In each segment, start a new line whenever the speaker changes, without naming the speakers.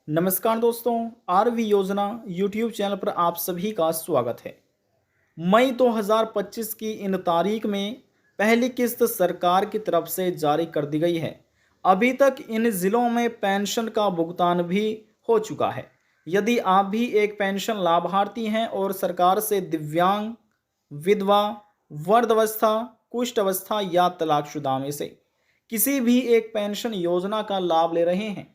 नमस्कार दोस्तों, आरवी योजना यूट्यूब चैनल पर आप सभी का स्वागत है। मई 2025 की इन तारीख में पहली किस्त सरकार की तरफ से जारी कर दी गई है। अभी तक इन ज़िलों में पेंशन का भुगतान भी हो चुका है। यदि आप भी एक पेंशन लाभार्थी हैं और सरकार से दिव्यांग, विधवा, वृद्धावस्था, कुष्ठ अवस्था या तलाकशुदा में से किसी भी एक पेंशन योजना का लाभ ले रहे हैं,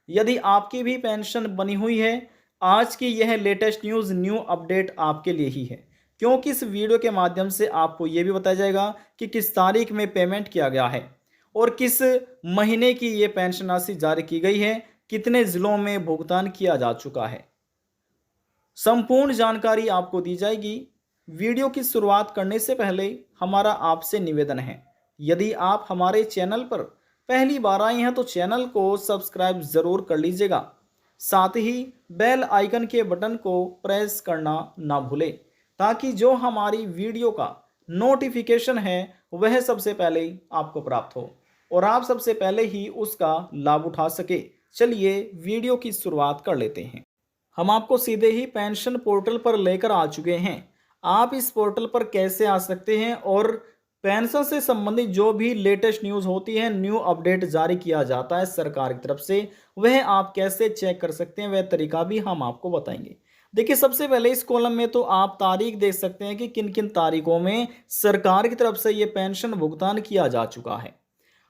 यदि आपकी भी पेंशन बनी हुई है, आज की यह लेटेस्ट न्यू अपडेट आपके लिए ही है। क्योंकि इस वीडियो के माध्यम से आपको यह भी बताया जाएगा कि किस तारीख में पेमेंट किया गया है और किस महीने की ये पेंशन राशि जारी की गई है, कितने ज़िलों में भुगतान किया जा चुका है। संपूर्ण जानकारी आपको दी जाएगी। वीडियो की शुरुआत करने से पहले हमारा आपसे निवेदन है, यदि आप हमारे चैनल पर पहली बार आए हैं तो चैनल को सब्सक्राइब ज़रूर कर लीजिएगा। साथ ही बेल आइकन के बटन को प्रेस करना ना भूलें, ताकि जो हमारी वीडियो का नोटिफिकेशन है वह सबसे पहले आपको प्राप्त हो और आप सबसे पहले ही उसका लाभ उठा सके। चलिए वीडियो की शुरुआत कर लेते हैं। हम आपको सीधे ही पेंशन पोर्टल पर लेकर आ चुके हैं। आप इस पोर्टल पर कैसे आ सकते हैं और पेंशन से संबंधित जो भी लेटेस्ट न्यूज़ होती है, न्यू अपडेट जारी किया जाता है सरकार की तरफ से, वह आप कैसे चेक कर सकते हैं, वह तरीका भी हम आपको बताएंगे। देखिए, सबसे पहले इस कॉलम में तो आप तारीख देख सकते हैं कि किन किन तारीखों में सरकार की तरफ से ये पेंशन भुगतान किया जा चुका है।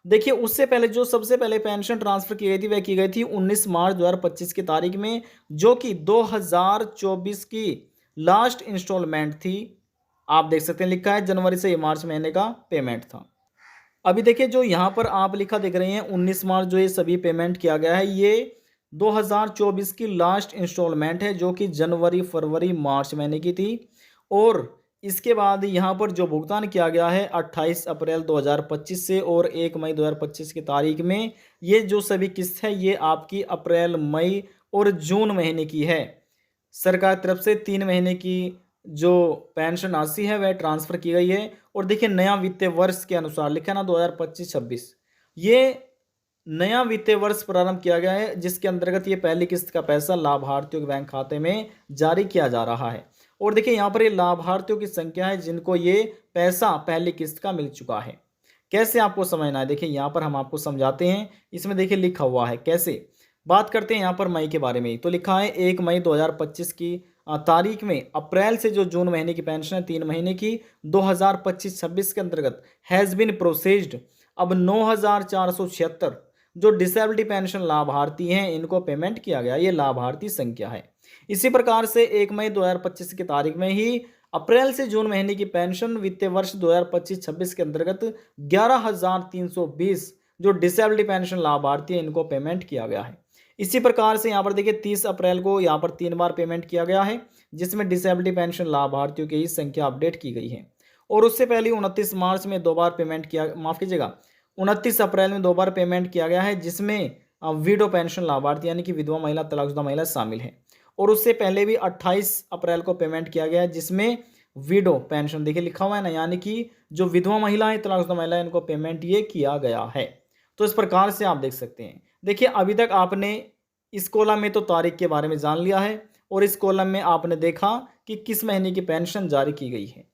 देखिए, उससे पहले जो सबसे पहले पेंशन ट्रांसफ़र की गई थी वह की गई थी 19 मार्च 2025 की तारीख में, जो कि 2024 की लास्ट इंस्टॉलमेंट थी। आप देख सकते हैं लिखा है जनवरी से मार्च महीने का पेमेंट था। अभी देखिए, जो यहाँ पर आप लिखा देख रहे हैं 19 मार्च जो ये सभी पेमेंट किया गया है, ये 2024 की लास्ट इंस्टॉलमेंट है, जो कि जनवरी, फरवरी, मार्च महीने की थी। और इसके बाद यहाँ पर जो भुगतान किया गया है 28 अप्रैल 2025 से और 1 मई 2025 की तारीख में, ये जो सभी किस्त है ये आपकी अप्रैल, मई और जून महीने की है। सरकार की तरफ से 3 महीने की जो पेंशन राशि है वह ट्रांसफ़र की गई है। और देखिए, नया वित्तीय वर्ष के अनुसार लिखा है ना 2025-26, ये नया वित्तीय वर्ष प्रारंभ किया गया है, जिसके अंतर्गत ये पहली किस्त का पैसा लाभार्थियों के बैंक खाते में जारी किया जा रहा है। और देखिए, यहाँ पर ये लाभार्थियों की संख्या है जिनको ये पैसा पहली किस्त का मिल चुका है। कैसे आपको समझना है, देखिए यहाँ पर हम आपको समझाते हैं। इसमें देखिए लिखा हुआ है कैसे। बात करते हैं यहाँ पर मई के बारे में। तो लिखा है 1 मई 2025 की तारीख में अप्रैल से जो जून महीने की पेंशन है 3 महीने की 2025-26 के अंतर्गत हैज़ बिन प्रोसेस्ड। अब 9476 जो डिसेबिलिटी पेंशन लाभार्थी हैं इनको पेमेंट किया गया, ये लाभार्थी संख्या है। इसी प्रकार से 1 मई 2025 की तारीख में ही अप्रैल से जून महीने की पेंशन वित्तीय वर्ष 2025-26 के अंतर्गत 11,320 जो डिसेबिलिटी पेंशन लाभार्थी हैं इनको पेमेंट किया गया है। इसी प्रकार से यहाँ पर देखिए 30 अप्रैल को यहाँ पर 3 बार पेमेंट किया गया है, जिसमें डिसेबिलिटी पेंशन लाभार्थियों की संख्या अपडेट की गई है। और उससे पहले 29 मार्च में 2 बार पेमेंट किया, माफ़ कीजिएगा, 29 अप्रैल में 2 बार पेमेंट किया गया है, जिसमें विडो पेंशन लाभार्थी यानी कि विधवा महिला, तलाकशुदा महिला शामिल है। और उससे पहले भी 28 अप्रैल को पेमेंट किया गया है, जिसमें विडो पेंशन देखिए लिखा हुआ है ना, यानी कि जो विधवा महिला है, तलाकशुदा महिला है, इनको पेमेंट ये किया गया है। तो इस प्रकार से आप देख सकते हैं। देखिए, अभी तक आपने इस कॉलम में तो तारीख के बारे में जान लिया है और इस कॉलम में आपने देखा कि किस महीने की पेंशन जारी की गई है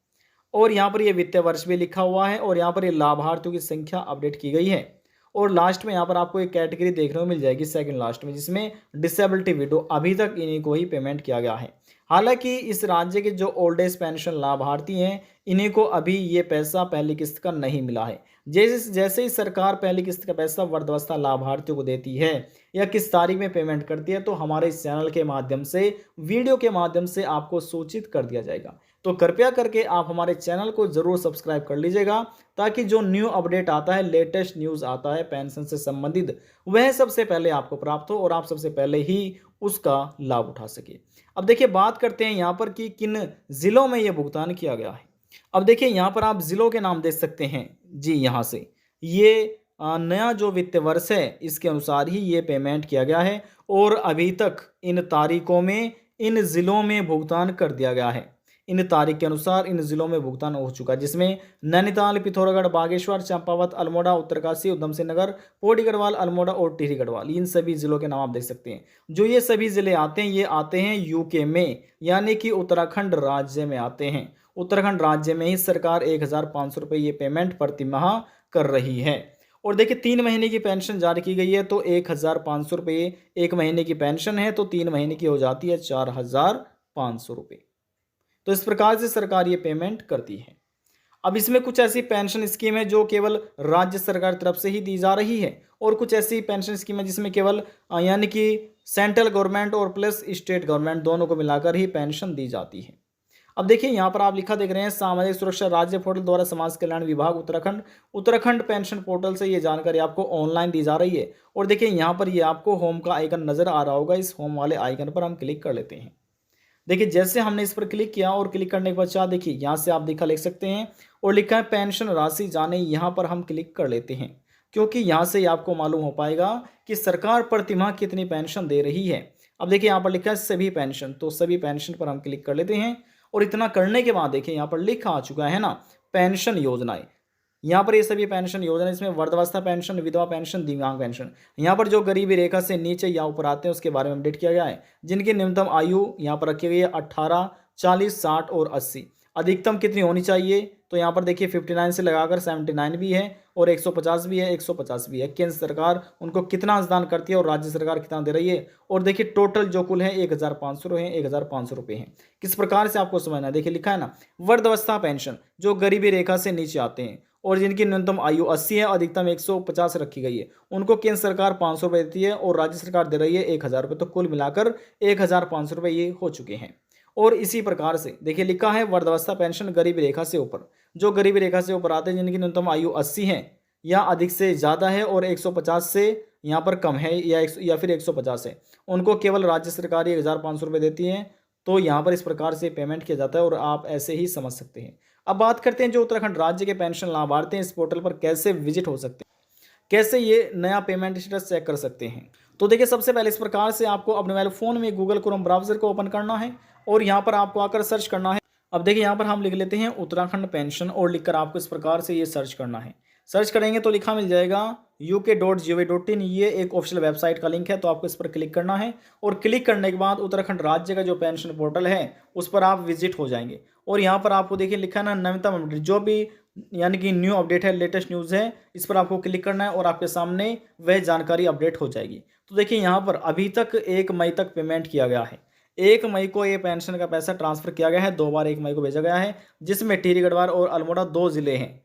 और यहाँ पर ये वित्तीय वर्ष भी लिखा हुआ है और यहाँ पर ये लाभार्थियों की संख्या अपडेट की गई है। और लास्ट में यहाँ पर आपको एक कैटेगरी देखने को मिल जाएगी सेकंड लास्ट में, जिसमें डिसेबिलिटी विडो, अभी तक इन्हीं को ही पेमेंट किया गया है। हालांकि इस राज्य के जो ओल्ड एज पेंशन लाभार्थी हैं इन्हीं को अभी ये पैसा पहली किस्त का नहीं मिला है। जैसे जैसे ही सरकार पहली किस्त का पैसा वृद्धावस्था लाभार्थियों को देती है या किस तारीख में पेमेंट करती है, तो हमारे इस चैनल के माध्यम से, वीडियो के माध्यम से आपको सूचित कर दिया जाएगा। तो कृपया करके आप हमारे चैनल को ज़रूर सब्सक्राइब कर लीजिएगा, ताकि जो न्यू अपडेट आता है, लेटेस्ट न्यूज़ आता है पेंशन से संबंधित, वह सबसे पहले आपको प्राप्त हो और आप सबसे पहले ही उसका लाभ उठा सके। अब देखिए, बात करते हैं यहाँ पर कि किन ज़िलों में ये भुगतान किया गया है। अब देखिए, यहाँ पर आप ज़िलों के नाम देख सकते हैं जी। यहाँ से ये नया जो वित्तीय वर्ष है इसके अनुसार ही ये पेमेंट किया गया है और अभी तक इन तारीखों में इन ज़िलों में भुगतान कर दिया गया है। इन तारीख के अनुसार इन जिलों में भुगतान हो चुका है, जिसमें नैनीताल, पिथौरागढ़, बागेश्वर, चंपावत, अल्मोड़ा, उत्तरकाशी, उधम सिंह नगर, पौड़ी गढ़वाल, अल्मोड़ा और टिहरी गढ़वाल, इन सभी जिलों के नाम आप देख सकते हैं। जो ये सभी जिले आते हैं, ये आते हैं यूके में, यानी कि उत्तराखंड राज्य में आते हैं। उत्तराखंड राज्य में ही सरकार 1,500 रुपये ये पेमेंट प्रति माह कर रही है। और देखिए 3 महीने की पेंशन जारी की गई है, तो 1,500 रुपये 1 महीने की पेंशन है, तो 3 महीने की हो जाती है 4,500 रुपये। तो इस प्रकार से सरकार ये पेमेंट करती है। अब इसमें कुछ ऐसी पेंशन स्कीम है जो केवल राज्य सरकार तरफ से ही दी जा रही है, और कुछ ऐसी पेंशन स्कीम है जिसमें केवल यानी कि सेंट्रल गवर्नमेंट और प्लस स्टेट गवर्नमेंट दोनों को मिलाकर ही पेंशन दी जाती है। अब देखिए यहाँ पर आप लिखा देख रहे हैं, सामाजिक सुरक्षा राज्य पोर्टल द्वारा समाज कल्याण विभाग उत्तराखंड, उत्तराखंड पेंशन पोर्टल से ये जानकारी आपको ऑनलाइन दी जा रही है। और देखिए यहाँ पर ये आपको होम का आइकन नजर आ रहा होगा, इस होम वाले आइकन पर हम क्लिक कर लेते हैं। देखिए जैसे हमने इस पर क्लिक किया और क्लिक करने के पश्चात देखिए यहाँ से आप लिख सकते हैं और लिखा है पेंशन राशि जाने, यहाँ पर हम क्लिक कर लेते हैं, क्योंकि यहाँ से आपको मालूम हो पाएगा कि सरकार प्रतिमाह कितनी पेंशन दे रही है। अब देखिए यहाँ पर लिखा है सभी पेंशन, तो सभी पेंशन पर हम क्लिक कर लेते हैं। और इतना करने के बाद देखिए यहाँ पर लिखा आ चुका है ना पेंशन योजनाएं। यहाँ पर ये सभी पेंशन योजना, इसमें वृद्धावस्था पेंशन, विधवा पेंशन, दिव्यांग पेंशन, यहाँ पर जो गरीबी रेखा से नीचे या ऊपर आते हैं उसके बारे में अपडेट किया गया है। जिनकी न्यूनतम आयु यहाँ पर रखी गई है 18, 40, 60 और 80। अधिकतम कितनी होनी चाहिए, तो यहाँ पर देखिए 59 से लगाकर 79 भी है और 150 भी है, 150 भी है। केंद्र सरकार उनको कितना अंशदान करती है और राज्य सरकार कितना दे रही है। और देखिए टोटल जो कुल है 1,500 है, 1,500 रुपये हैं। किस प्रकार से आपको समझना है, देखिए लिखा है ना वृद्धावस्था पेंशन, जो गरीबी रेखा से नीचे आते हैं और जिनकी न्यूनतम आयु 80 है, अधिकतम 150 रखी गई है, उनको केंद्र सरकार 500 रुपये देती है और राज्य सरकार दे रही है 1,000 रुपये। तो कुल मिलाकर 1,500 रुपये ये हो चुके हैं। और इसी प्रकार से देखिए लिखा है वृद्धावस्था पेंशन गरीबी रेखा से ऊपर, जो गरीबी रेखा से ऊपर आते हैं जिनकी न्यूनतम आयु 80 है या अधिक से ज़्यादा है और 150 से यहाँ पर कम है या फिर 150 है, उनको केवल राज्य सरकार 1,500 रुपये देती है। तो यहाँ पर इस प्रकार से पेमेंट किया जाता है और आप ऐसे ही समझ सकते हैं। अब बात करते हैं जो उत्तराखंड राज्य के पेंशन लाभार्थी हैं, इस पोर्टल पर कैसे विजिट हो सकते हैं, कैसे ये नया पेमेंट स्टेटस चेक कर सकते हैं। तो देखिए सबसे पहले इस प्रकार से आपको अपने मोबाइल फ़ोन में गूगल क्रोम ब्राउज़र को ओपन करना है और यहाँ पर आपको आकर सर्च करना है। अब देखिए यहाँ पर हम लिख लेते हैं उत्तराखंड पेंशन और लिखकर आपको इस प्रकार से ये सर्च करना है। सर्च करेंगे तो लिखा मिल जाएगा uk.gov.in, ये एक ऑफिशियल वेबसाइट का लिंक है, तो आपको इस पर क्लिक करना है। और क्लिक करने के बाद उत्तराखंड राज्य का जो पेंशन पोर्टल है उस पर आप विजिट हो जाएंगे। और यहाँ पर आपको देखिए लिखा है ना नवीनतम अपडेट, जो भी यानी कि न्यू अपडेट है, लेटेस्ट न्यूज़ है, इस पर आपको क्लिक करना है और आपके सामने वह जानकारी अपडेट हो जाएगी। तो देखिए यहाँ पर अभी तक 1 मई तक पेमेंट किया गया है। 1 मई को ये पेंशन का पैसा ट्रांसफ़र किया गया है, 2 बार 1 मई को भेजा गया है, जिसमें टिहरी गढ़वाल और अल्मोड़ा 2 जिले हैं।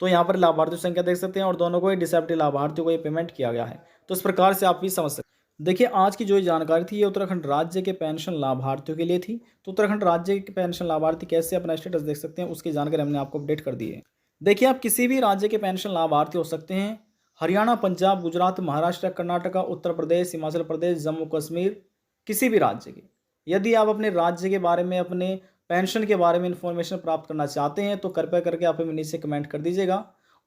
तो यहाँ पर लाभार्थियों संख्या देख सकते हैं और दोनों को ही डिसेबिलिटी लाभार्थियों को ये पेमेंट किया गया है। तो इस प्रकार से आप भी समझ सकते हैं। देखिए आज की जो जानकारी थी ये उत्तराखंड राज्य के पेंशन लाभार्थियों के लिए थी। तो उत्तराखंड राज्य के पेंशन लाभार्थी कैसे अपना स्टेटस देख सकते हैं उसकी जानकारी हमने आपको अपडेट कर दी है। देखिए आप किसी भी राज्य के पेंशन लाभार्थी हो सकते हैं, हरियाणा, पंजाब, गुजरात, महाराष्ट्र, कर्नाटका, उत्तर प्रदेश, हिमाचल प्रदेश, जम्मू कश्मीर, किसी भी राज्य के। यदि आप अपने राज्य के बारे में, अपने पेंशन के बारे में इन्फॉर्मेशन प्राप्त करना चाहते हैं तो कृपया करके आप हमें नीचे कमेंट कर दीजिएगा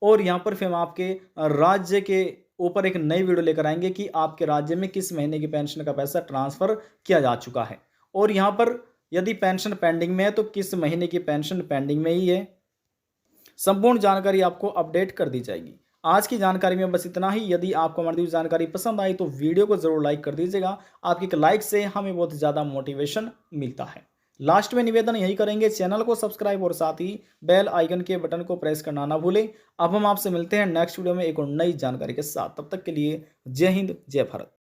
और यहाँ पर फिर हम आपके राज्य के ऊपर एक नई वीडियो लेकर आएंगे कि आपके राज्य में किस महीने की पेंशन का पैसा ट्रांसफ़र किया जा चुका है और यहाँ पर यदि पेंशन पेंडिंग में है तो किस महीने की पेंशन पेंडिंग में ही है। संपूर्ण जानकारी आपको अपडेट कर दी जाएगी। आज की जानकारी में बस इतना ही। यदि आपको हमारी जानकारी पसंद आई तो वीडियो को ज़रूर लाइक कर दीजिएगा। आपकी एक लाइक से हमें बहुत ज़्यादा मोटिवेशन मिलता है। लास्ट में निवेदन यही करेंगे, चैनल को सब्सक्राइब और साथ ही बेल आइकन के बटन को प्रेस करना ना भूलें। अब हम आपसे मिलते हैं नेक्स्ट वीडियो में एक और नई जानकारी के साथ। तब तक के लिए जय हिंद, जय भारत।